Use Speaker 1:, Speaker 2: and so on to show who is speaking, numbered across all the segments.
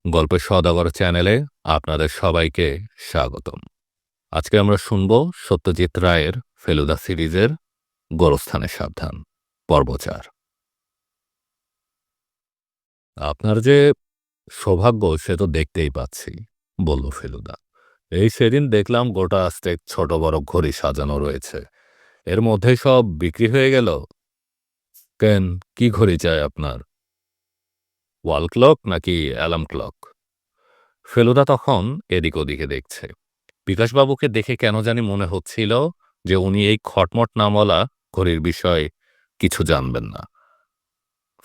Speaker 1: গল্পের সওদাগর চ্যানেলে আপনাদের সবাইকে স্বাগতম। আজকে আমরা শুনব সত্যজিৎ রায়ের ফেলুদা সিরিজের গোরস্থানে সাবধান পর্ব ৪। আপনার যে সৌভাগ্য সে তো দেখতেই পাচ্ছি, বলল ফেলুদা। এই সেদিন দেখলাম গোটা আস্তেক ছোট বড় ঘড়ি সাজানো রয়েছে, এর মধ্যেই সব বিক্রি হয়ে গেল। কেন, কি ঘড়ি চাই আপনার? ওয়াল ক্লক নাকি অ্যালার্ম ক্লক? ফেলুদা তখন এদিক ওদিকে দেখছে। বিকাশবাবুকে দেখে কেন জানি মনে হচ্ছিল যে উনি এই খটমট নামওয়ালা ঘড়ির বিষয়ে কিছু জানবেন না।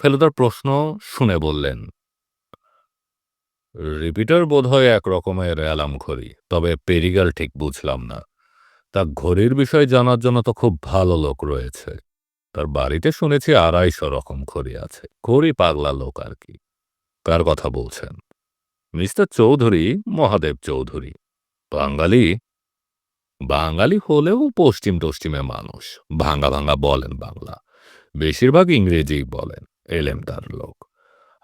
Speaker 1: ফেলুদার প্রশ্ন শুনে বললেন, রিপিটার বোধহয় এক রকমের অ্যালার্ম ঘড়ি, তবে পেরিগাল ঠিক বুঝলাম না। তা ঘড়ির বিষয় জানার জন্য তো খুব ভালো লোক রয়েছে। তার বাড়িতে শুনেছি ২৫০ রকম ঘড়ি আছে। ঘড়ি পাগলা লোক আর কি। কার কথা বলছেন? মিস্টার চৌধুরী, মহাদেব চৌধুরী। বাঙালি? বাঙালি হলেও পশ্চিম টশ্চিমে মানুষ। ভাঙা ভাঙা বলেন বাংলা, বেশিরভাগ ইংরেজিই বলেন। এলেম তার লোক।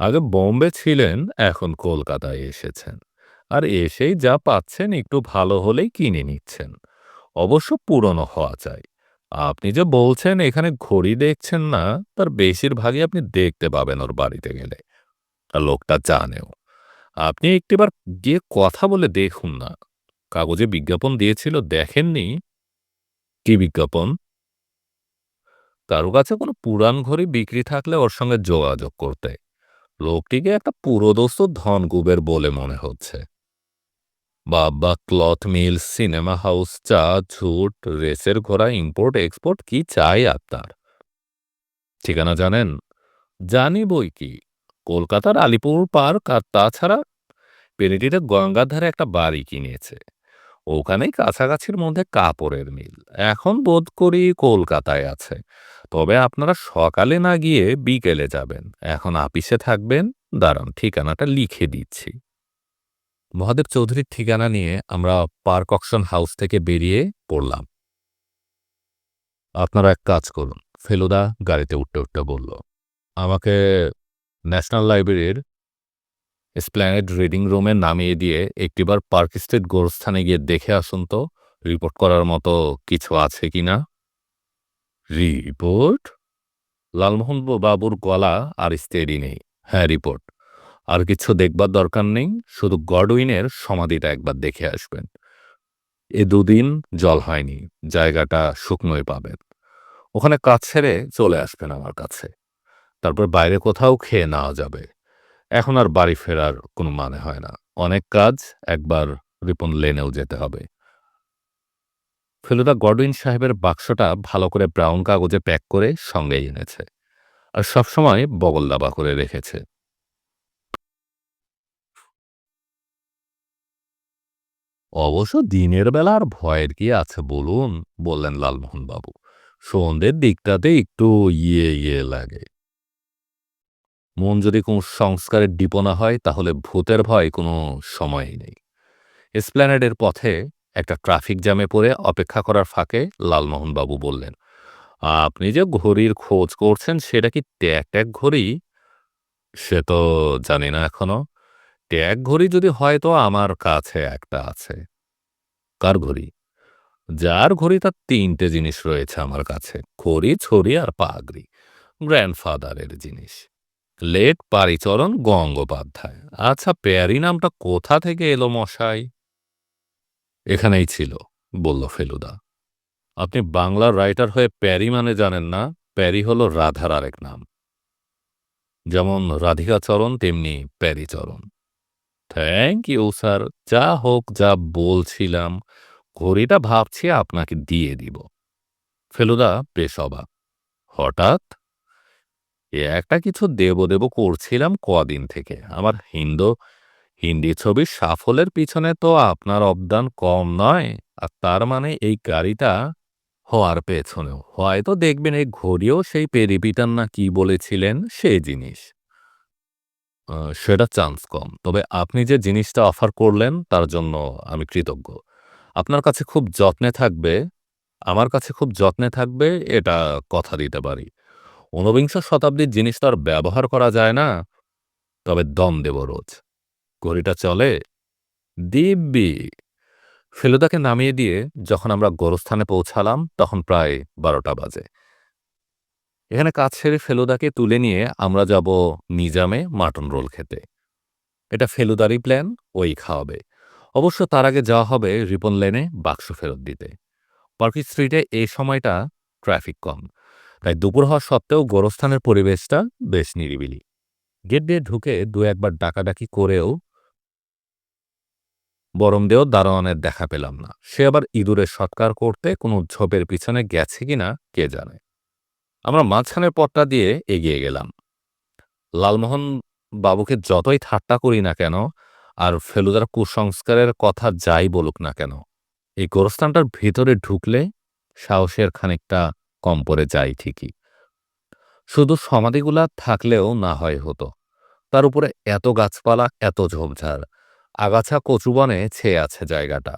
Speaker 1: আগে বোম্বে ছিলেন, এখন কলকাতায় এসেছেন। আর এসেই যা পাচ্ছেন একটু ভালো হলেই কিনে নিচ্ছেন। অবশ্য পুরনো হওয়া চাই। আপনি যে বলছেন এখানে ঘড়ি দেখছেন না, তার বেশিরভাগই আপনি দেখতে পাবেন ওর বাড়িতে গেলে। আর লোকটা জানেও। আপনি একটিবার গিয়ে কথা বলে দেখুন না। কাগজে বিজ্ঞাপন দিয়েছিল, দেখেননি? কি বিজ্ঞাপন? কারো কাছে কোনো পুরান ঘড়ি বিক্রি থাকলে ওর সঙ্গে যোগাযোগ করতে। লোকটিকে একটা পুরোদস্ত ধনকুবের বলে মনে হচ্ছে। বাবা, ক্লথ মিল, সিনেমা হাউস, চা, ঝুট, রেসের ঘোড়া, ইম্পোর্ট এক্সপোর্ট, কি চাই আপনার? ঠিকানা জানেন? জানি বই কি। কলকাতার আলিপুর পার্ক, আর তাছাড়া পেরিটিতে গঙ্গার ধারে একটা বাড়ি কিনেছে। ওখানেই কাছাকাছির মধ্যে কাপড়ের মিল। এখন বোধ করি কলকাতায় আছে। তবে আপনারা সকালে না গিয়ে বিকেলে যাবেন। এখন আপিসে থাকবেন। দাঁড়ান, ঠিকানাটা লিখে দিচ্ছি। মহাদেব চৌধুরীর ঠিকানা নিয়ে আমরা পার্ক অকশন হাউস থেকে বেরিয়ে পড়লাম। আপনারা এক কাজ করুন, ফেলুদা গাড়িতে উঠতে উঠতে বলল, আমাকে ন্যাশনাল লাইব্রেরির এসপ্ল্যানেড রিডিং রুমে নামিয়ে দিয়ে একটিবার পার্ক স্ট্রিট গোরস্থানে গিয়ে দেখে আসুন তো, রিপোর্ট করার মতো কিছু আছে কিনা। রিপোর্ট? লালমোহন বাবুর গলা আর স্টেডি নেই। হ্যাঁ, রিপোর্ট। আর কিছু দেখবার দরকার নেই, শুধু গডউইনের সমাধিটা একবার দেখে আসবেন। এ দুদিন জল হয়নি, জায়গাটা শুকনোই পাবেন। ওখানে কাজ ছেড়ে চলে আসবেন আমার কাছে। তারপর বাইরে কোথাও খেয়ে নেওয়া যাবে। এখন আর বাড়ি ফেরার কোনো মানে হয় না। অনেক কাজ, একবার রিপন লেনেও যেতে হবে। ফেলুদা গডউইন সাহেবের বাক্সটা ভালো করে ব্রাউন কাগজে প্যাক করে সঙ্গেই এনেছে, আর সবসময় বগল দাবা করে রেখেছে। অবশ্য দিনের বেলা আর ভয়ের কি আছে বলুন, বললেন লালমোহনবাবু। সন্ধ্যের দিকটাতে একটু ইয়ে লাগে। মন যদি কোনো সংস্কারের ডিপো না হয়, তাহলে ভূতের ভয় কোনো সময়ই নেই। এসপ্ল্যানেডের পথে একটা ট্রাফিক জ্যামে পড়ে অপেক্ষা করার ফাঁকে লালমোহনবাবু বললেন, আপনি যে ঘড়ির খোঁজ করছেন সেটা কি ট্যাগ ট্যাগ ঘড়ি? সে তো জানি না এখনো। ট্যাগ ঘড়ি যদি হয় তো আমার কাছে একটা আছে। কার ঘড়ি? যার ঘড়ি তার ৩টে জিনিস রয়েছে আমার কাছে, ঘড়ি, ছড়ি আর পাগড়ি। গ্র্যান্ডফাদারের জিনিস। লেট পারিচরণ গঙ্গোপাধ্যায়। আচ্ছা, প্যারি নামটা কোথা থেকে এলো মশাই? এখানেই ছিল, বলল ফেলুদা। আপনি বাংলার রাইটার হয়ে প্যারি মানে জানেন না? প্যারি হলো রাধার আরেক নাম। যেমন রাধিকাচরণ, তেমনি প্যারিচরণ। Thank you sir. যা হোক, যা বলছিলাম, ঘড়িটা ভাবছি আপনাকে দিয়ে দিব। ফেলুদা বেশ অবাক। হঠাৎ? এ একটা কিছু দেব দেব করছিলাম কদিন থেকে। আমার হিন্দি ছবির সাফল্যের পিছনে তো আপনার অবদান কম নয়। আর তার মানে এই গাড়িটা হওয়ার পেছনেও হয়তো দেখবেন এই ঘড়িও সেই পেরিপিটার না কি বলেছিলেন সে জিনিস। সেটা চান্স কম। তবে আপনি যে জিনিসটা অফার করলেন তার জন্য আমি কৃতজ্ঞ। আপনার কাছে খুব যত্নে থাকবে, আমার কাছে খুব যত্নে থাকবে, এটা কথা দিতে পারি। ঊনবিংশ শতাব্দীর জিনিস তো আর ব্যবহার করা যায় না, তবে দম দেব রোজ। ঘড়িটা চলে? দিব্যি। ফেলুদাকে নামিয়ে দিয়ে যখন আমরা গোরস্থানে পৌঁছালাম তখন প্রায় ১২টা বাজে। এখানে কাজ সেরে ফেলুদাকে তুলে নিয়ে আমরা যাব নিজামে মাটন রোল খেতে। এটা ফেলুদারই প্ল্যান, ওই খাওয়াবে। অবশ্য তার আগে যাওয়া হবে রিপন লেনে বাক্স ফেরত দিতে। পার্ক স্ট্রিটে এই সময়টা ট্রাফিক কম, তাই দুপুর হওয়া সত্ত্বেও গোরস্থানের পরিবেশটা বেশ নিরিবিলি। গেট দিয়ে ঢুকে দু একবার ডাকাডাকি করেও বরমদেও দারোয়ানের দেখা পেলাম না। সে আবার ইঁদুরের সৎকার করতে কোনো ঝোপের পিছনে গেছে কিনা কে জানে। আমরা মাঝখানের পথটা দিয়ে এগিয়ে গেলাম। লালমোহন বাবুকে যতই ঠাট্টা করি না কেন, আর ফেলুদার কুসংস্কারের কথা যাই বলুক না কেন, এই গোরস্থানটার ভিতরে ঢুকলে সাহসের খানিকটা কম পড়ে যায় ঠিকই। শুধু সমাধিগুলা থাকলেও না হয় হতো। তার উপরে এত গাছপালা, এত ঝোপঝাড়, আগাছা কচুবনে ছেয়ে আছে জায়গাটা।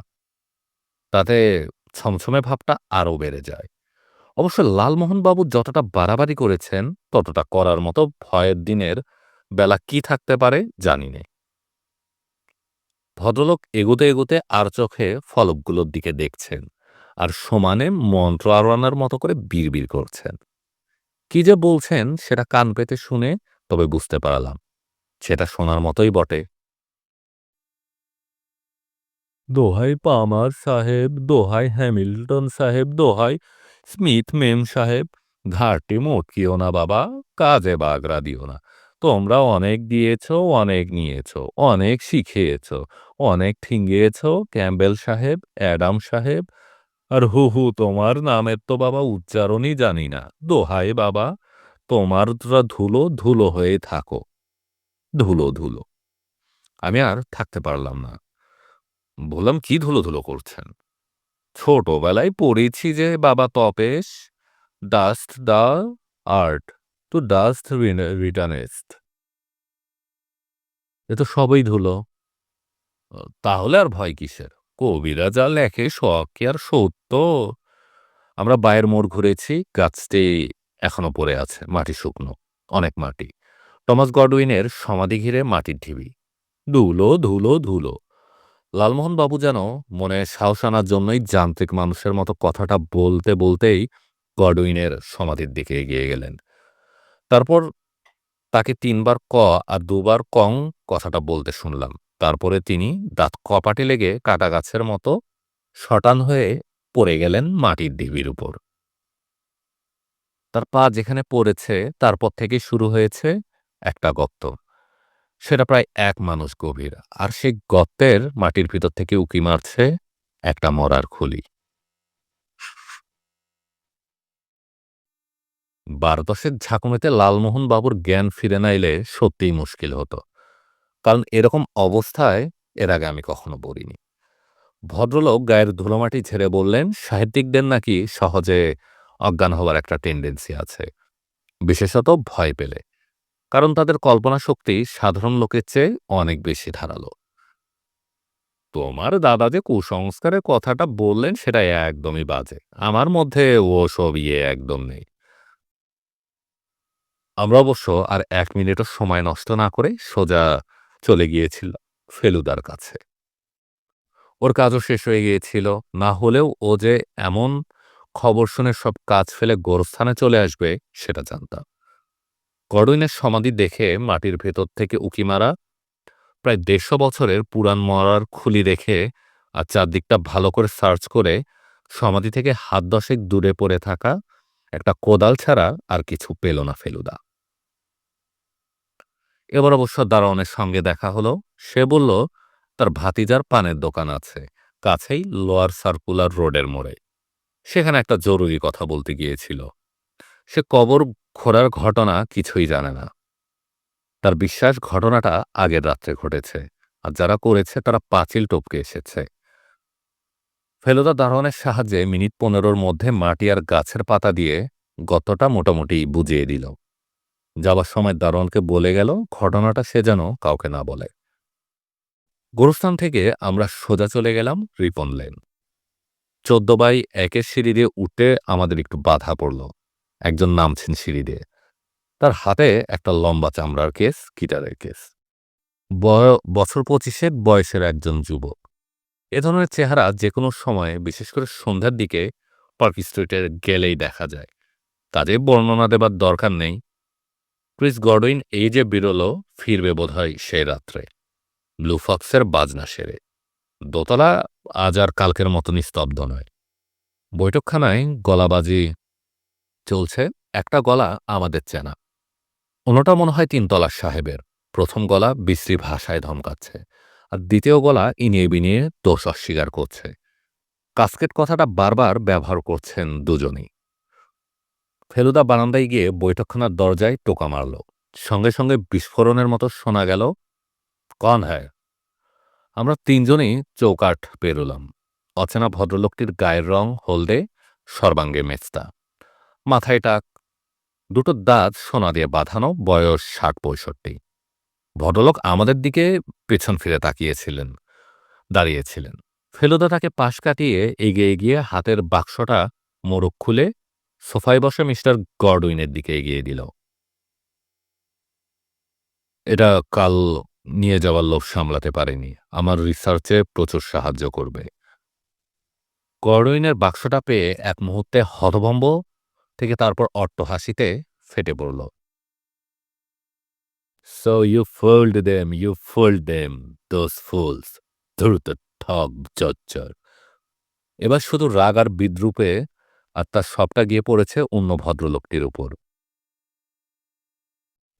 Speaker 1: তাতে ছমছমে ভাবটা আরও বেড়ে যায়। অবশ্য লালমোহনবাবু যতটা বাড়াবাড়ি করেছেন, ততটা করার মতো ভয়ের দিনের বেলা কি থাকতে পারে জানি নে। ভদ্রলোক এগোতে এগোতে আর চোখে ফলকগুলোর দিকে দেখছেন, আর সমানে মন্ত্র আওড়ানোর মতো করে বিড়বিড় করছেন। কি যে বলছেন সেটা কান পেতে শুনে তবে বুঝতে পারলাম, সেটা শোনার মতোই বটে। দোহাই পামার সাহেব, দোহাই হ্যামিল্টন সাহেব, দোহাই স্মিথ মেম সাহেব, ঘাটে মটকিও না বাবা, কাজে বাগড়া দিও না। তোমরা অনেক দিয়েছ, অনেক নিয়েছ, অনেক শিখিয়েছ, অনেক ঠিঙ্গিয়েছ, ক্যাম্বেল সাহেব, অ্যাডাম সাহেব, আর হু হু তোমার নামের তো বাবা উচ্চারণই জানি না। দোহাই বাবা, তোমার ধুলো ধুলো হয়ে থাকো, ধুলো ধুলো। আমি আর থাকতে পারলাম না। বললাম, কি ধুলো ধুলো করছেন? ছোটবেলায় পড়েছি যে বাবা Tapesh, dust thou art to dust returnest. এ তো সবই ধুলো। তাহলে আর ভয় কিসের? কবিরা যা লেখে সব কি আর সত্য? আমরা বায়ের মোড় ঘুরেছি, গাছটি এখনো পড়ে আছে, মাটি শুকনো, অনেক মাটি। টমাস গডউইনের সমাধি ঘিরে মাটির ঢিবি, ধুলো ধুলো ধুলো। লালমোহন বাবু যেন মনে সাহস আনার জন্যই যান্ত্রিক মানুষের মতো কথাটা বলতে বলতেই গডউইনের সমাধির দিকে এগিয়ে গেলেন। তারপর তাকে ৩ বার ক আর ২ বার কং কথাটা বলতে শুনলাম। তারপরে তিনি দাঁত কপাটে লেগে কাটা গাছের মতো শটান হয়ে পড়ে গেলেন মাটির ঢিবির উপর। তার পা যেখানে পড়েছে তারপর থেকেই শুরু হয়েছে একটা গর্ত। সেটা প্রায় ১ মানুষ গভীর, আর সেই গর্তের মাটির ভিতর থেকে উঁকি মারছে একটা মরার খুলি। ১২-১০ ঝাঁকুনিতে লালমোহন বাবুর জ্ঞান ফিরে না এলে সত্যিই মুশকিল হতো। কারণ এরকম অবস্থায় এর আগে আমি কখনো পড়িনি। ভদ্রলোক গায়ের ধুলোমাটি ঝেড়ে বললেন, সাহিত্যিকদের নাকি সহজে অজ্ঞান হওয়ার একটা টেন্ডেন্সি আছে, বিশেষত ভয় পেলে। কারণ তাদের কল্পনা শক্তি সাধারণ লোকের চেয়ে অনেক বেশি ধারালো। তোমার দাদা যে কুসংস্কারের কথাটা বললেন সেটা একদমই বাজে। আমার মধ্যে ওসব একদম নেই। আমরা অবশ্য আর ১ মিনিটও সময় নষ্ট না করে সোজা চলে গিয়েছিলাম ফেলুদার কাছে। ওর কাজও শেষ হয়ে গিয়েছিল। না হলেও ও যে এমন খবর শুনে সব কাজ ফেলে গোরস্থানে চলে আসবে সেটা জানতাম। গডউইনের সমাধি দেখে মাটির ভেতর থেকে উঁকি মারা, প্রায় ১৫০ বছরের পুরান মরার খুলি দেখে আর চারদিকটা ভালো করে সার্চ করে সমাধি থেকে হাত ১০ দূরে পড়ে থাকা একটা কোদাল ছাড়া আর কিছু পেল না ফেলুদা। এবার অবশ্য দারোয়ানের সঙ্গে দেখা হলো। সে বলল তার ভাতিজার পানের দোকান আছে কাছেই, লোয়ার সার্কুলার রোডের মোড়ে। সেখানে একটা জরুরি কথা বলতে গিয়েছিল। সে কবর খোঁড়ার ঘটনা কিছুই জানে না। তার বিশ্বাস ঘটনাটা আগের রাত্রে ঘটেছে, আর যারা করেছে তারা পাঁচিল টপকে এসেছে। ফেলুদা দারোয়ানের সাহায্যে মিনিট ১৫-র মধ্যে মাটি আর গাছের পাতা দিয়ে গর্তটা মোটামুটি বুঝিয়ে দিল। যাবার সময় দারোয়ানকে বলে গেল ঘটনাটা সে যেন কাউকে না বলে। গোরস্থান থেকে আমরা সোজা চলে গেলাম রিপন লেন। ১৪/১ সিঁড়ি দিয়ে উঠতে আমাদের একটু বাধা পড়ল। একজন নামছেন সিঁড়ি দিয়ে, তার হাতে একটা লম্বা চামড়ার কেস, গিটারের কেস। বছর ২৫-এর বয়সের একজন যুবক। এ ধরনের চেহারা যেকোনো সময়ে, বিশেষ করে সন্ধ্যার দিকে পার্ক স্ট্রিটে গেলেই দেখা যায়। কাজেই বর্ণনা দেবার দরকার নেই। ক্রিস গডউইন এই যে বেরোলো, ফিরবে বোধহয় সেই রাত্রে, ব্লু ফক্সের বাজনা সেরে। দোতলা আজ আর কালকের মতো নিস্তব্ধ নয়। বৈঠকখানায় গলাবাজি চলছে। একটা গলা আমাদের চেনা, অন্যটা মনে হয় তিনতলার সাহেবের। প্রথম গলা বিশ্রী ভাষায় ধমকাচ্ছে, আর দ্বিতীয় গলা ইনিয়ে বিনিয়ে দোষ অস্বীকার করছে। কাস্কেট কথাটা বারবার ব্যবহার করছেন দুজনেই। ফেলুদা বারান্দায় গিয়ে বৈঠকখানার দরজায় টোকা মারল। সঙ্গে সঙ্গে বিস্ফোরণের মতো শোনা গেল, কন হ্যায়। আমরা তিনজনই চৌকাঠ পেরোলাম। অচেনা ভদ্রলোকটির গায়ের রং হলদে, সর্বাঙ্গে মেস্তা, মাথায় টাক, দুটো দাঁত সোনা দিয়ে বাঁধানো, বয়স ৬০-৬৫। ভদ্রলোক আমাদের দিকে পেছন ফিরে তাকিয়েছিলেন, দাঁড়িয়েছিলেন। ফেলুদা তাকে পাশ কাটিয়ে এগিয়ে গিয়ে হাতের বাক্সটা মোড়ক খুলে সোফায় বসে মিস্টার গডউইনের দিকে এগিয়ে দিল। এটা কাল নিয়ে যাওয়ার লোভ সামলাতে পারেনি, আমার রিসার্চে প্রচুর সাহায্য করবে। গডউইনের বাক্সটা পেয়ে এক মুহূর্তে হতভম্ব থেকে তারপর অট্টহাসিতে ফেটে পড়ল। So you fooled them, you fooled them, those fools, ধূর্ত ঠক জজ্জর। এবার শুধু রাগ আর বিদ্রূপে, আর তার সবটা গিয়ে পড়েছে অন্য ভদ্রলোকটির উপর।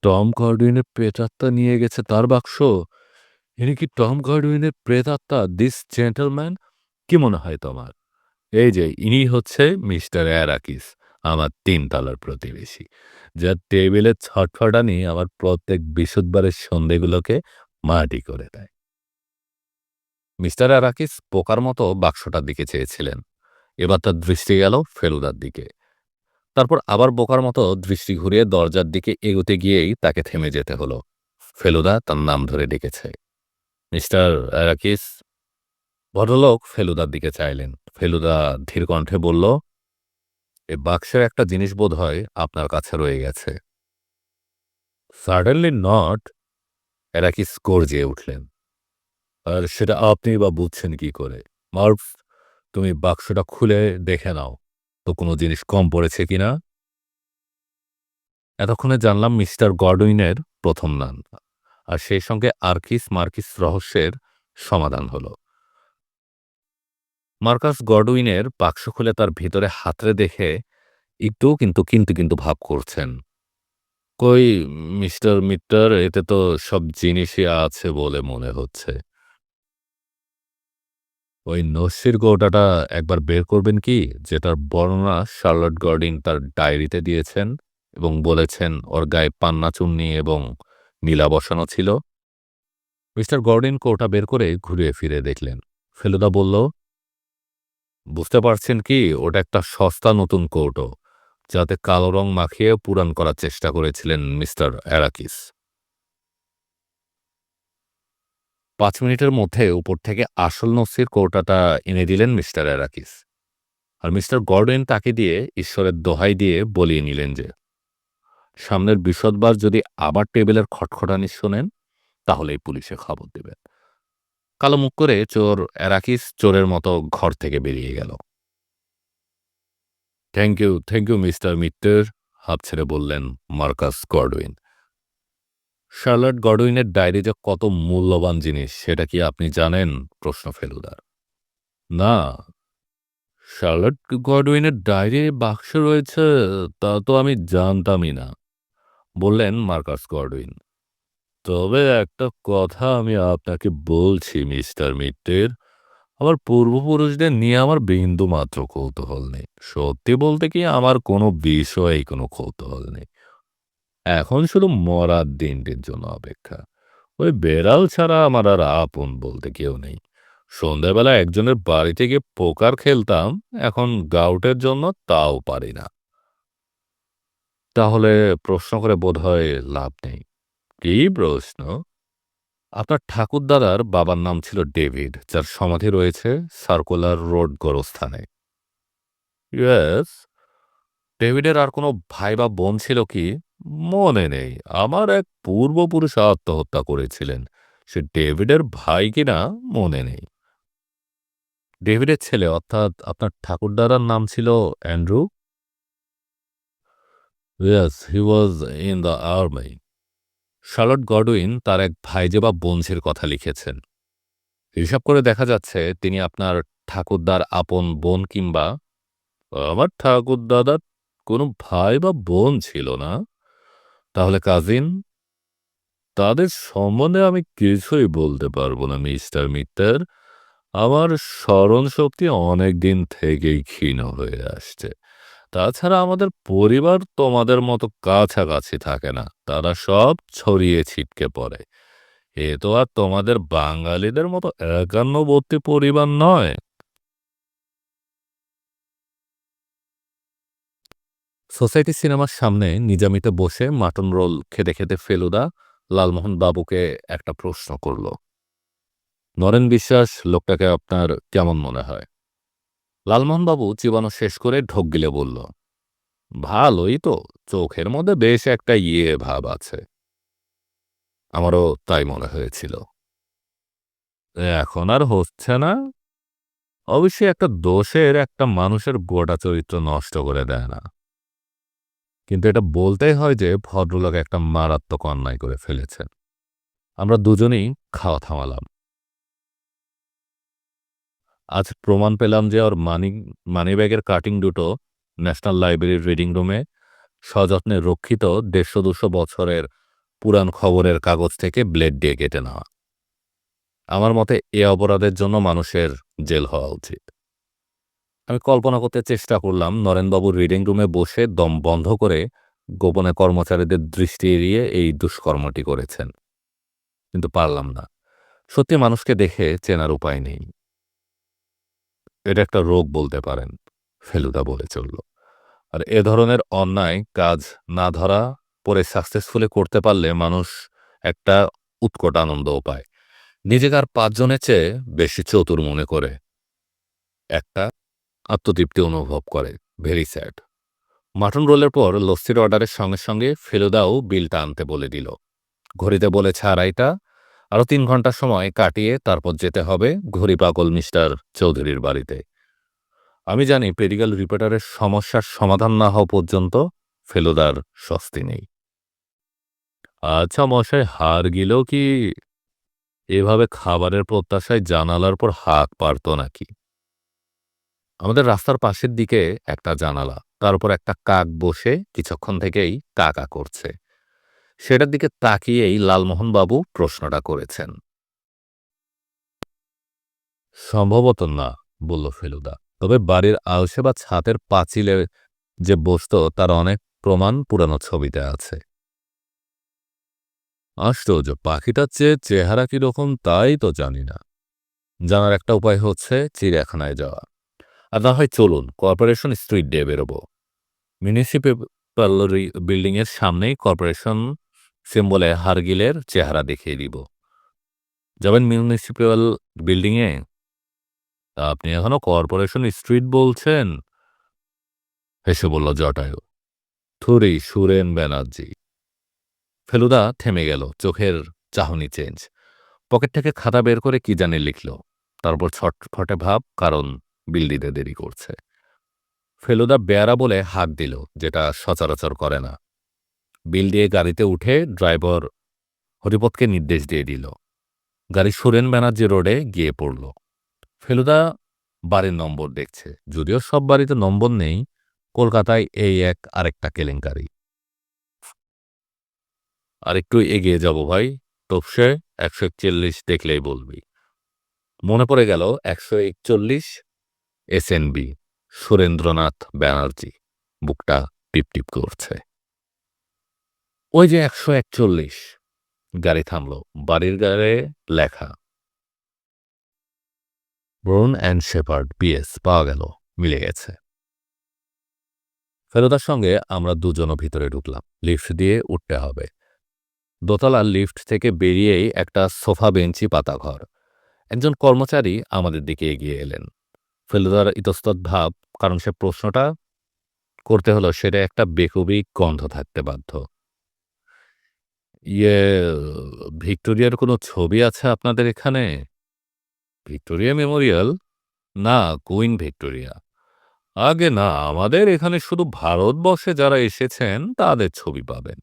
Speaker 1: টম গডউইনের প্রেতাত্মা নিয়ে গেছে তার বাক্স? ইনি কি টম গডউইনের প্রেতাত্মা, দিস জেন্টলম্যান? কি মনে হয় তোমার? এই যে ইনি হচ্ছে মিস্টার অ্যারাকিস, আমার ৩ তলার প্রতিবেশী, যার টেবিলের ছটফটানি আমার প্রত্যেক বৃহস্পতিবারের সন্ধেগুলোকে মাটি করে দেয়। মিস্টার অ্যারাকিস পোকার মতো বাক্সটার দিকে চেয়েছিলেন। এবার তার দৃষ্টি গেল ফেলুদার দিকে। তারপর আবার বোকার মতো দৃষ্টি ঘুরিয়ে দরজার দিকে এগোতে গিয়েই তাকে থেমে যেতে হলো। ফেলুদা তার নাম ধরে ডেকেছে, মিস্টার অ্যারাকিস। ভদ্রলোক ফেলুদার দিকে চাইলেন। ফেলুদা ধীর কণ্ঠে বলল, এ বাক্সের একটা জিনিস বোধ হয় আপনার কাছে রয়ে গেছে। Suddenly not. অ্যারাকিস গর্জিয়ে উঠলেন, আর সেটা আপনি বা বুঝছেন কি করে? মার্ভস, তুমি বাক্সটা খুলে দেখে নাও তো কোনো জিনিস কম পড়েছে কিনা। এতক্ষণে জানলাম মিস্টার গডউইনের প্রথম নাম, আর সেই সঙ্গে আর্কিস মার্কিস রহস্যের সমাধান হল। মার্কাস গডউইনের বাক্স খুলে তার ভিতরে হাতড়ে দেখে একটুও কিন্তু কিন্তু কিন্তু ভাব করছেন। কই মিস্টার মিত্তার, এতে তো সব জিনিসই আছে বলে মনে হচ্ছে। ওই নস্যির কৌটাটা একবার বের করবেন কি, যেটার বর্ণনা শার্লট গডিন তার ডায়েরিতে দিয়েছেন এবং বলেছেন ওর গায়ে পান্না চুন্নি এবং নীলা বসানো ছিল। মিস্টার গর্ডিন কৌটা বের করে ঘুরিয়ে ফিরে দেখলেন। ফেলুদা বলল, বুঝতে পারছেন কি, ওটা একটা সস্তা নতুন কৌটো, যাতে কালো রং মাখিয়ে পুরান করার চেষ্টা করেছিলেন মিস্টার অ্যারাকিস। ৫ মিনিটের মধ্যে উপর থেকে আসল নসির কৌটাটা এনে দিলেন মিস্টার অ্যারাকিস। আর মিস্টার গর্ডেন তাকে দিয়ে ঈশ্বরের দোহাই দিয়ে বলিয়ে নিলেন যে সামনের বৃহস্পতিবার যদি আবার টেবিলের খটখটানি শোনেন, তাহলেই পুলিশে খবর দেবেন। কালো মুখ করে চোর অ্যারাকিস চোরের মতো ঘর থেকে বেরিয়ে গেল। থ্যাংক ইউ মিস্টার মিত্তের, হাঁপ ছেড়ে বললেন মার্কাস গডউইন। শার্লট গডউইনের ডায়েরি যে কত মূল্যবান জিনিস সেটা কি আপনি জানেন? প্রশ্ন ফেলুদার। না, শার্লট গডউইনের ডায়েরি বাক্স রয়েছে তা তো আমি জানতামই না, বললেন মার্কাস গডউইন। তবে একটা কথা আমি আপনাকে বলছি মিস্টার মিত্তের, আমার পূর্বপুরুষদের নিয়ে আমার বিন্দু মাত্র কৌতূহল নেই। সত্যি বলতে কি, আমার কোনো বিষয়েই কোনো কৌতূহল নেই। এখন শুধু মরার দিনটির জন্য অপেক্ষা। ওই বেড়াল ছাড়া আমার আর আপন বলতে কেউ নেই। সন্ধ্যাবেলা একজনের বাড়িতে গিয়ে পোকার খেলতাম, এখন গাউটের জন্য তাও পারি না। তাহলে প্রশ্ন করে বোধহয় লাভ নেই। কি প্রশ্ন? আপনার ঠাকুরদাদার বাবার নাম ছিল ডেভিড, যার সমাধি রয়েছে সার্কুলার রোড গোরস্থানে। ইয়েস। ডেভিডের আর কোনো ভাই বা বোন ছিল কি? মনে নেই। আমার এক পূর্বপুরুষ আত্মহত্যা করেছিলেন, সে ডেভিডের ভাই কিনা মনে নেই। ডেভিডের ছেলে অর্থাৎ আপনার ঠাকুরদাদার নাম ছিল Andrew? Yes, he was in the army. Charlotte Godwin তার এক ভাইঝে বা বোনঝির কথা লিখেছেন। হিসাব করে দেখা যাচ্ছে তিনি আপনার ঠাকুরদার আপন বোন কিংবা আমার ঠাকুরদাদার কোনো ভাই বা বোন ছিল না। তাহলে কাজিন? তাদের সম্বন্ধে আমি কিছুই বলতে পারব না মিস্টার মিত্তার। আমার স্মরণশক্তি অনেক দিন থেকেই ক্ষীণ হয়ে আসছে। তাছাড়া আমাদের পরিবার তোমাদের মতো কাছাকাছি থাকে না। তারা সব ছড়িয়ে ছিটকে পড়ে। এ তো আর তোমাদের বাঙালিদের মতো একান্নবর্তী পরিবার নয়। সোসাইটি সিনেমার সামনে নিজামিতে বসে মাটন রোল খেতে খেতে ফেলুদা লালমোহন বাবুকে একটা প্রশ্ন করল। নরেন বিশ্বাস লোকটাকে আপনার কেমন মনে হয়? লালমোহন বাবু চিবানো শেষ করে ঢোক গিলে বলল, ভালোই তো, চোখের মধ্যে বেশ একটা ভাব আছে। আমারও তাই মনে হয়েছিল। এখন আর হচ্ছে না। অবশ্যই একটা দোষের একটা মানুষের গোটা চরিত্র নষ্ট করে দেয় না। কিন্তু এটা বলতেই হয় যে ভদ্রলোক একটা মারাত্মক অন্যায় করে ফেলেছেন। আমরা দুজনেই খাওয়া থামালাম। আজ প্রমাণ পেলাম যে ওর মানিব্যাগের কাটিং দুটো ন্যাশনাল লাইব্রেরির রিডিং রুমে সযত্নে রক্ষিত ১৫০-২০০ বছরের পুরান খবরের কাগজ থেকে ব্লেড দিয়ে কেটে নেওয়া। আমার মতে এ অপরাধের জন্য মানুষের জেল হওয়া উচিত। আমি কল্পনা করতে চেষ্টা করলাম নরেনবাবু রিডিং রুমে বসে দম বন্ধ করে গোপনে কর্মচারীদের দৃষ্টি এড়িয়ে এই দুষ্কর্মটি করেছেন। কিন্তু পারলাম না। সত্যি মানুষকে দেখে চেনার উপায় নেই। এটা একটা রোগ বলতে পারেন, ফেলুদা বলে চলল। আর এ ধরনের অন্যায় কাজ না ধরা পরে সাকসেসফুলি করতে পারলে মানুষ একটা উৎকট আনন্দও পায়। নিজেকে আর ৫ জনের চেয়ে বেশি চতুর মনে করে একটা আত্মতৃপ্তি অনুভব করে। Very sad. মাটন রোলের পর লস্যির অর্ডারের সঙ্গে সঙ্গে ফেলুদাও বিলটা আনতে বলে দিল। ঘড়িতে বলেছে ২:৩০। আরও ৩ ঘন্টা সময় কাটিয়ে তারপর যেতে হবে ঘড়ি পাগল মিস্টার চৌধুরীর বাড়িতে। আমি জানি পেডিগ্যাল রিপোর্টারের সমস্যার সমাধান না হওয়া পর্যন্ত ফেলুদার স্বস্তি নেই। আচ্ছা মশাই, হাড় গিলেও কি এভাবে খাবারের প্রত্যাশায় জানালার পর হাত পারত নাকি? আমাদের রাস্তার পাশের দিকে একটা জানালা, তার উপর একটা কাক বসে কিছুক্ষণ থেকেই কা কা করছে। সেটার দিকে তাকিয়েই লালমোহনবাবু প্রশ্নটা করেছেন। সম্ভবত না, বলল ফেলুদা। তবে বাড়ির আলসে বা ছাতের পাঁচিলে যে বসত তার অনেক প্রমাণ পুরানো ছবিতে আছে। আশ্চর্য, পাখিটার চেয়ে চেহারা কিরকম তাই তো জানি না। জানার একটা উপায় হচ্ছে চিড়িয়াখানায় যাওয়া। আর না হয় চলুন কর্পোরেশন স্ট্রিট দিয়ে বেরোবো। মিউনিসিপ্যাল বিল্ডিং এর সামনেই কর্পোরেশন সিম্বলে হারগিলের চেহারা দেখিয়ে দিব। যাবেন মিউনিসিপ্যাল বিল্ডিং এ? আপনি এখনো কর্পোরেশন স্ট্রিট বলছেন? হেসে বলল জটায়ু। থুরি, সুরেন ব্যানার্জি। ফেলুদা থেমে গেল, চোখের চাহনি চেঞ্জ। পকেট থেকে খাতা বের করে কি জানি লিখল। তারপর ছটফটে ভাব, কারণ বিল দিতে দেরি করছে। ফেলুদা বেয়ারা বলে হাঁক দিল, যেটা সচরাচর করে না। বিল দিয়ে গাড়িতে উঠে ড্রাইভার হরিপথকে নির্দেশ দিয়ে দিল। গাড়ি সুরেন ব্যানার্জি রোডে গিয়ে পড়ল। ফেলুদা বাড়ির নম্বর দেখছে। যদিও সব বাড়িতে নম্বর নেই, কলকাতায় এই এক আরেকটা কেলেঙ্কারি। আরেকটু এগিয়ে যাব ভাই, তোপসে ১৪১ দেখলেই বলবি। মনে পড়ে গেল ১৪১ এসএনবি, সুরেন্দ্রনাথ ব্যানার্জি। বুকটা টিপ টিপ করছে। ওই যে ১৪১। গাড়ি থামল। বাড়ির গায়ে লেখা ব্রাউন অ্যান্ড শেপার্ড পিএস। পাওয়া গেল, মিলে গেছে। ফেরদার সঙ্গে আমরা দুজনও ভিতরে ঢুকলাম। লিফট দিয়ে উঠতে হবে। দোতলার লিফট থেকে বেরিয়েই একটা সোফা বেঞ্চি পাতা ঘর। একজন কর্মচারী আমাদের দিকে এগিয়ে এলেন। ফেলুদার ইতস্তত ভাব, কারণ সে প্রশ্নটা করতে হলো সেটা একটা বেকুবি গন্ধ থাকতে বাধ্য। ইয়ে, ভিক্টোরিয়ার কোনো ছবি আছে আপনাদের এখানে? Victoria Memorial? না, কুইন ভিক্টোরিয়া। আগে না, আমাদের এখানে শুধু ভারতবর্ষে যারা এসেছেন তাদের ছবি পাবেন।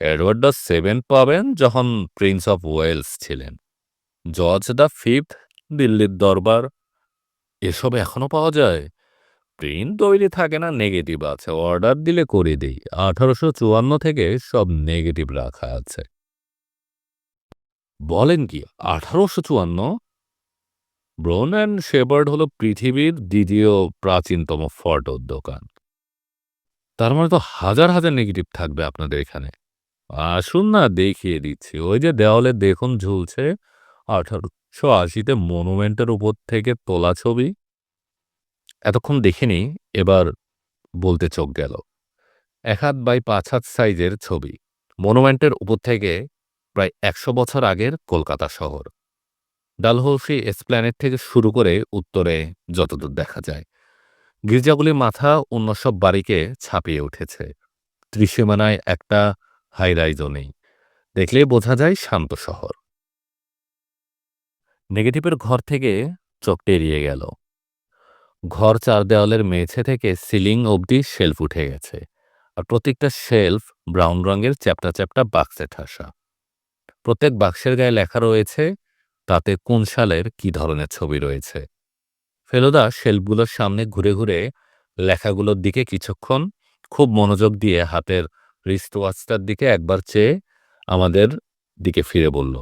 Speaker 1: এডওয়ার্ড দ্য সেভেন্থ পাবেন যখন প্রিন্স অফ ওয়েলস ছিলেন। জর্জ দ্য ফিফথ, দিল্লির দরবার, এসব এখনো পাওয়া যায়। প্রিন্ট তৈরি থাকে না, নেগেটিভ আছে, অর্ডার দিলে করে দেই। 1854 থেকে সব নেগেটিভ রাখা আছে। বলেন কি? 1854? ব্রাউন অ্যান্ড শেপার্ড হলো পৃথিবীর দ্বিতীয় প্রাচীনতম ফটোর দোকান। তার মানে তো হাজার হাজার নেগেটিভ থাকবে আপনাদের এখানে। আসুন না, দেখিয়ে দিচ্ছি। ওই যে দেওয়ালে দেখুন ঝুলছে, 1880-তে মনুমেন্টের উপর থেকে তোলা ছবি। এতক্ষণ দেখিনি, এবার বলতে চোখ গেল। ১ হাত বাই ৫ হাত সাইজের ছবি। মনুমেন্টের উপর থেকে প্রায় ১০০ বছর আগের কলকাতা শহর। ডালহৌসি এসপ্ল্যানেড থেকে শুরু করে উত্তরে যতদূর দেখা যায়। গির্জাগুলির মাথা অন্য সব বাড়িকে ছাপিয়ে উঠেছে। ত্রিসীমানায় একটা হাই রাইজও নেই। দেখলেই বোঝা যায় শান্ত শহর। নেগেটিভের ঘর থেকে চোখটা এড়িয়ে গেল। ঘর চার দেওয়ালের মেঝে থেকে সিলিং অবধি শেলফ উঠে গেছে। আর প্রত্যেকটা শেলফ ব্রাউন রঙের চ্যাপ্টা চ্যাপ্টা বাক্সে ঠাসা। প্রত্যেক বাক্সের গায়ে লেখা রয়েছে তাতে কোন সালের কি ধরনের ছবি রয়েছে। ফেলুদা শেলফগুলোর সামনে ঘুরে ঘুরে লেখাগুলোর দিকে কিছুক্ষণ খুব মনোযোগ দিয়ে হাতের রিস্ট ওয়াচটার দিকে একবার চেয়ে আমাদের দিকে ফিরে বলল,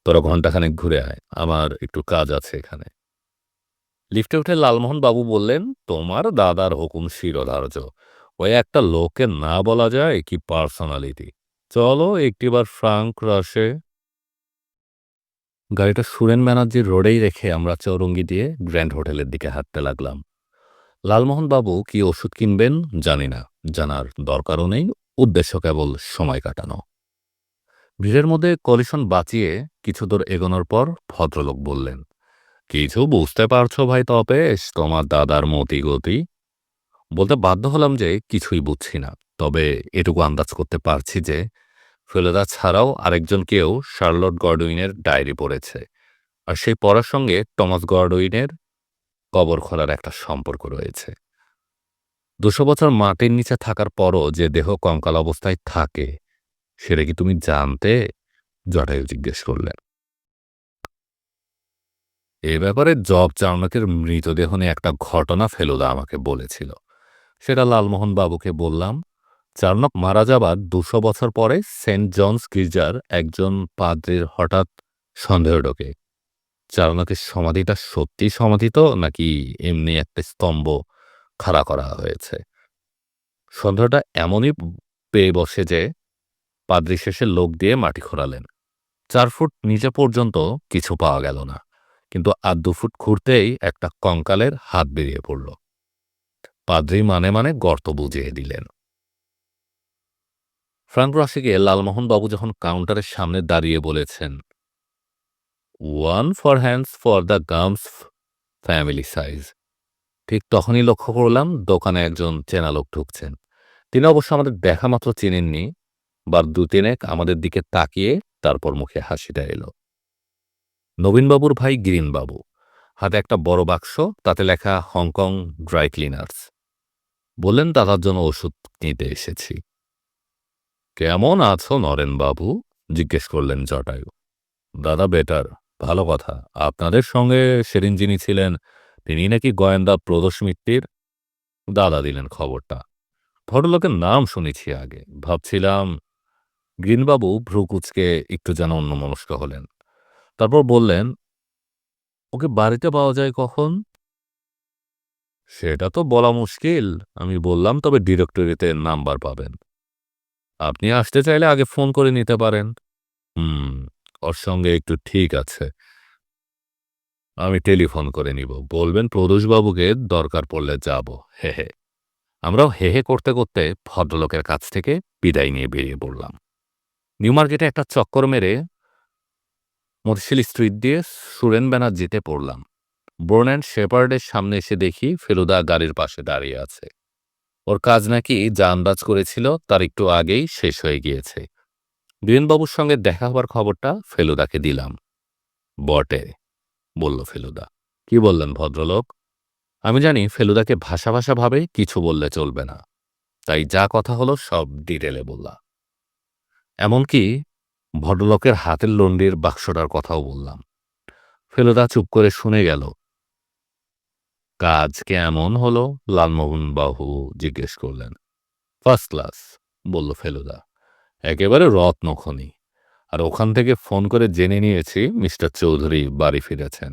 Speaker 1: তোরা ঘন্টাখানেক ঘুরে আয়, আমার একটু কাজ আছে এখানে। লিফটে উঠে লালমোহন বাবু বললেন, তোমার দাদার হুকুম শিরোধার্য। ওই একটা লোককে না বলা যায় কি পার্সোনালিটি। চলো একটিবার ফ্রাঙ্ক রসে। গাড়িটা সুরেন ব্যানার্জির রোডেই রেখে আমরা চৌরঙ্গি দিয়ে গ্র্যান্ড হোটেলের দিকে হাঁটতে লাগলাম। লালমোহন বাবু কি ওষুধ কিনবেন জানি না, জানার দরকারও নেই, উদ্দেশ্য কেবল সময় কাটানো। ভিড়ের মধ্যে কলিশন বাঁচিয়ে কিছু দূর এগোনোর পর ভদ্রলোক বললেন, কিছু বুঝতে পারছো ভাই তপেশ, তোমার দাদার মতি গতি? বলতে বাধ্য হলাম যে কিছুই বুঝছি না, তবে এটুকু আন্দাজ করতে পারছি যে ফেলুদা ছাড়াও আরেকজন কেউ শার্লট গডউইনের ডায়েরি পড়েছে, আর সেই পড়ার সঙ্গে টমাস গডউইনের কবর খোলার একটা সম্পর্ক রয়েছে। ২০০ বছর মাটির নিচে থাকার পরও যে দেহ কঙ্কাল অবস্থায় থাকে, সেটা কি তুমি জানতে? জটায়ু জিজ্ঞেস করলেন। এ ব্যাপারে জব চার্নকের মৃতদেহ নিয়ে একটা ঘটনা ফেলুদা আমাকে বলেছিল, সেটা লালমোহন বাবুকে বললাম। চার্নক মারা যাবার ২০০ বছর পরে সেন্ট জনস গির্জার একজন পাদ্রির হঠাৎ সন্দেহ ঢোকে, চার্নকের সমাধিটা সত্যি সমাধি তো নাকি এমনি একটা স্তম্ভ খাড়া করা হয়েছে। সন্দেহটা এমনই পেয়ে বসে যে পাদ্রি শেষে লোক দিয়ে মাটি খোঁড়ালেন। ৪ ফুট নিচে পর্যন্ত কিছু পাওয়া গেল না, কিন্তু আর ২ ফুট খুঁড়তেই একটা কঙ্কালের হাত বেরিয়ে পড়ল। পাদ্রি মানে মানে গর্ত বুঝিয়ে দিলেন। ফ্রাঙ্ক রসিকে লালমোহন বাবু যখন কাউন্টারের সামনে দাঁড়িয়ে বলেছেন, 1 for hands for the gums family size, ঠিক তখনই লক্ষ্য করলাম দোকানে একজন চেনা লোক ঢুকছেন। তিনি অবশ্য আমাদের দেখা মাত্র চেনেননি, বার দুতিনেক আমাদের দিকে তাকিয়ে তারপর মুখে হাসিটা এলো। নবীনবাবুর ভাই গিরিনবাবু, হাতে একটা বড় বাক্স, তাতে লেখা হংকং ড্রাই ক্লিনার্স। বললেন, দাদার জন্য ওষুধ নিতে এসেছি। কেমন আছো নরেনবাবু? জিজ্ঞেস করলেন জটায়ু। দাদা বেটার, ভালো কথা। আপনাদের সঙ্গে সেদিন যিনি ছিলেন তিনি নাকি গোয়েন্দা প্রদোষ মিত্তির। দাদা দিলেন খবরটা। ভদ্রলোকের নাম শুনেছি আগে, ভাবছিলাম। গ্রিনবাবু ভ্রু কুঁচকে একটু যেন অন্যমনস্ক হলেন, তারপর বললেন, ওকে বাড়িতে পাওয়া যায় কখন? সেটা তো বলা মুশকিল। আমি বললাম, তবে ডিরেক্টরিতে নাম্বার পাবেন। আপনি আসতে চাইলে আগে ফোন করে নিতে পারেন। হুম, ওর সঙ্গে একটু ঠিক আছে, আমি টেলিফোন করে নিব। বলবেন প্রদোষবাবুকে দরকার পড়লে যাব। হে হে। আমরাও হে হে করতে করতে ভদ্রলোকের কাছ থেকে বিদায় নিয়ে বেরিয়ে পড়লাম। নিউ মার্কেটে একটা চক্কর মেরে মতিশিল স্ট্রিট দিয়ে সুরেন ব্যানার্জিতে পড়লাম। বোর্ন অ্যান্ড শেপার্ডের সামনে এসে দেখি ফেলুদা গাড়ির পাশে দাঁড়িয়ে আছে। ওর কাজ নাকি যা আন্দাজ করেছিল তার একটু আগেই শেষ হয়ে গিয়েছে। বীরেনবাবুর সঙ্গে দেখা হবার খবরটা ফেলুদাকে দিলাম। বটে, বলল ফেলুদা। কি বললেন ভদ্রলোক? আমি জানি ফেলুদাকে ভাষা ভাষা ভাবে কিছু বললে চলবে না, তাই যা কথা হলো সব ডিটেলে বললাম। এমনকি ভদ্রলোকের হাতের লন্ডির বাক্সটার কথাও বললাম। ফেলুদা চুপ করে শুনে গেল। কাজ কেমন হলো? লালমোহনবাবু জিজ্ঞেস করলেন। ফার্স্ট ক্লাস, বলল ফেলুদা। একেবারে রত্নখনি। আর ওখান থেকে ফোন করে জেনে নিয়েছি মিস্টার চৌধুরী বাড়ি ফিরেছেন।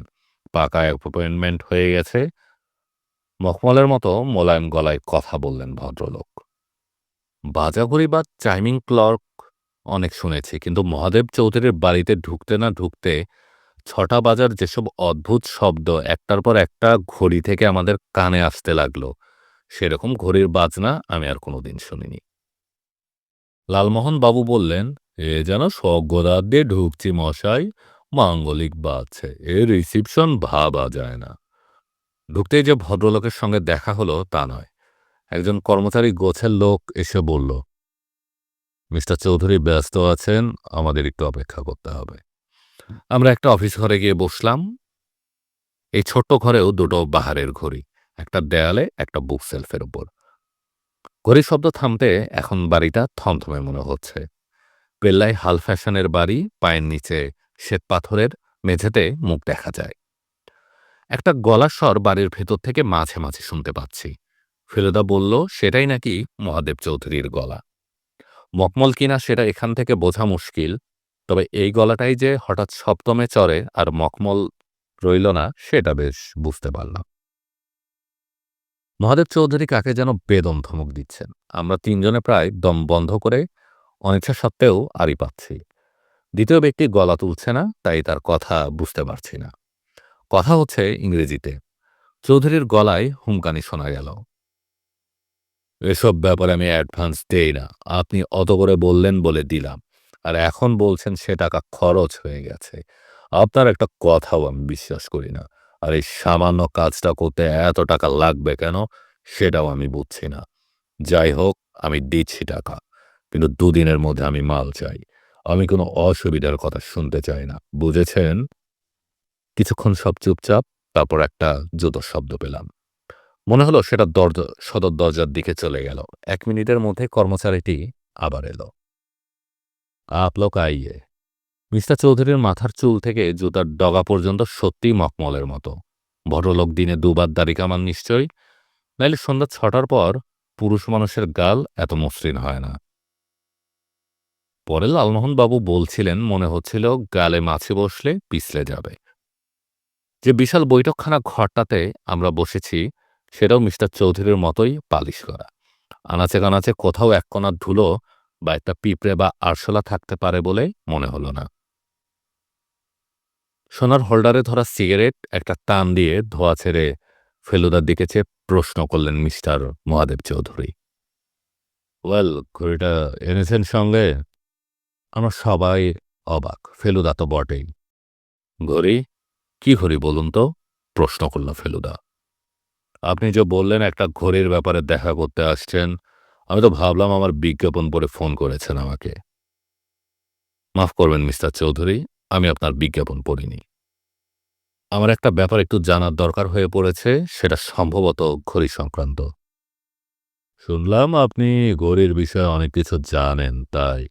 Speaker 1: পাকা অ্যাপয়েন্টমেন্ট হয়ে গেছে। মখমলের মতো মোলায়েম গলায় কথা বললেন ভদ্রলোক। বাজাঘড়ি বা টাইমিং ক্লক অনেক শুনেছি, কিন্তু মহাদেব চৌধুরীর বাড়িতে ঢুকতে না ঢুকতে ৬টা বাজার যেসব অদ্ভুত শব্দ একটার পর একটা ঘড়ি থেকে আমাদের কানে আসতে লাগলো, সেরকম ঘড়ির বাজনা আমি আর কোনোদিন শুনিনি। লালমোহন বাবু বললেন, এ যেন স্বর্গদ্বার দিয়ে ঢুকছি মশাই, মাঙ্গলিক বাজছে, এ রিসিপশন ভাবা যায় না। ঢুকতেই যে ভদ্রলোকের সঙ্গে দেখা হলো তা নয়, একজন কর্মচারী গোছের লোক এসে বলল, মিস্টার চৌধুরী ব্যস্ত আছেন, আমাদের একটু অপেক্ষা করতে হবে। আমরা একটা অফিস ঘরে গিয়ে বসলাম। এই ছোট্ট ঘরেও দুটো বাহারের ঘড়ি, একটা দেয়ালে, একটা বুক সেলফের ওপর। ঘড়ির শব্দ থামতে এখন বাড়িটা থমথমে মনে হচ্ছে। পেল্লায় হাল ফ্যাশনের বাড়ি, পায়ের নিচে শ্বেতপাথরের মেঝেতে মুখ দেখা যায়। একটা গলার স্বর বাড়ির ভেতর থেকে মাঝে মাঝে শুনতে পাচ্ছি। ফেলুদা বলল সেটাই নাকি মহাদেব চৌধুরীর গলা। মকমল কিনা সেটা এখান থেকে বোঝা মুশকিল, তবে এই গলাটাই যে হঠাৎ সপ্তমে চড়ে আর মকমল রইল না সেটা বেশ বুঝতে পারলাম। মহাদেব চৌধুরী কাকে যেন বেদম ধমক দিচ্ছেন। আমরা তিনজনে প্রায় দম বন্ধ করে অনিচ্ছা সত্ত্বেও আড়ি পাচ্ছি। দ্বিতীয় ব্যক্তি গলা তুলছে না, তাই তার কথা বুঝতে পারছি না। কথা হচ্ছে ইংরেজিতে। চৌধুরীর গলায় হুমকানি শোনা গেল। এসব ব্যাপারে আমি অ্যাডভান্স দেই না, আপনি অত করে বললেন বলে দিলাম, আর এখন বলছেন সে টাকা খরচ হয়ে গেছে। আপনার একটা কথাও আমি বিশ্বাস করি না। আর এই সামান্য কাজটা করতে এত টাকা লাগবে কেন সেটাও আমি বুঝছি না। যাই হোক, আমি দিচ্ছি টাকা, কিন্তু দুদিনের মধ্যে আমি মাল চাই। আমি কোনো অসুবিধার কথা শুনতে চাই না, বুঝেছেন? কিছুক্ষণ সব চুপচাপ, তারপর একটা জুতোর শব্দ পেলাম। মনে হলো সেটা সদর দরজার দিকে চলে গেল। ১ মিনিটের মধ্যে কর্মচারীটি আবার এলো। আপ লোক আইয়ে। মিস্টার চৌধুরীর মাথার চুল থেকে জুতার ডগা পর্যন্ত সত্যিই মখমলের মতো। ভদ্রলোক দিনে দুবার দাড়ি কামান নিশ্চয়ই, নাইলে সন্ধ্যা ৬টার পর পুরুষ মানুষের গাল এত মসৃণ হয় না। পরে লালমোহনবাবু বলছিলেন, মনে হচ্ছিল গালে মাছি বসলে পিছলে যাবে। যে বিশাল বৈঠকখানা ঘরটাতে আমরা বসেছি সেটাও মিস্টার চৌধুরীর মতোই পালিশ করা। আনাচে কানাচে কোথাও এক কোণা ধুলো বা একটা পিঁপড়ে বা আরশোলা থাকতে পারে বলে মনে হলো না। সোনার হোল্ডারে ধরা সিগারেট একটা টান দিয়ে ধোয়া ছেড়ে ফেলুদার দিকে চেয়ে প্রশ্ন করলেন মিস্টার মহাদেব চৌধুরী। ওয়েল, ঘড়িটা এনেছেন সঙ্গে? আমরা সবাই অবাক, ফেলুদা তো বটেই। ঘড়ি? কি ঘড়ি বলুন তো? প্রশ্ন করল ফেলুদা। আপনি যে বললেন একটা ঘড়ির ব্যাপারে দেখা করতে আসছেন, আমি তো ভাবলাম আমার বিজ্ঞাপন পড়ে ফোন করেছেন আমাকে। মাফ করবেন মিস্টার চৌধুরী, আমি আপনার বিজ্ঞাপন পড়িনি। আমার একটা ব্যাপার একটু জানার দরকার হয়ে পড়েছে, সেটা সম্ভবত ঘড়ি সংক্রান্ত। শুনলাম আপনি ঘড়ির বিষয়ে অনেক কিছু জানেন, তাই?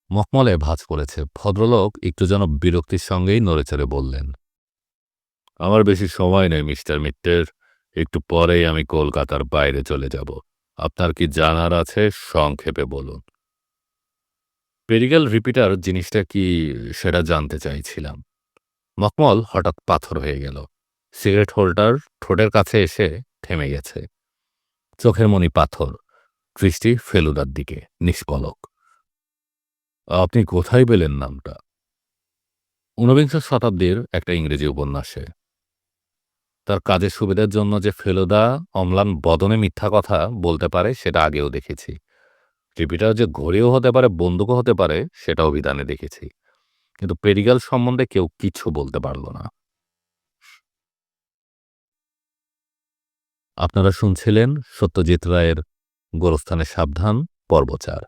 Speaker 1: মখমলে ভাঁজ পড়েছে। ভদ্রলোক একটু যেন বিরক্তির সঙ্গেই নড়েচড়ে বললেন, আমার বেশি সময় নেই মিস্টার মিত্তের, একটু পরেই আমি কলকাতার বাইরে চলে যাব। আপনার কি জানার আছে সংক্ষেপে বলুন। পেরিক্যাল রিপিটার জিনিসটা কি সেটা জানতে চাইছিলাম। মখমল হঠাৎ পাথর হয়ে গেল। সিগারেট হোল্ডার ঠোঁটের কাছে এসে থেমে গেছে। চোখের মনি পাথর, দৃষ্টি ফেলুদার দিকে নিষ্পলক। আপনি কোথায় পেলেন নামটা? ঊনবিংশ শতাব্দীর একটা ইংরেজি উপন্যাসে। তার কাজের সুবিধার জন্য যে ফেলুদা অম্লান বদনে মিথ্যা কথা বলতে পারে সেটা আগেও দেখেছি। রিপিটার যে ঘড়িও হতে পারে, বন্দুকও হতে পারে, সেটা অভিধানে দেখেছি। কিন্তু পেরিগাল সম্বন্ধে কেউ কিছু বলতে পারল না। আপনারা শুনছিলেন সত্যজিৎ রায়ের গোরস্থানে সাবধান, পর্ব ৪।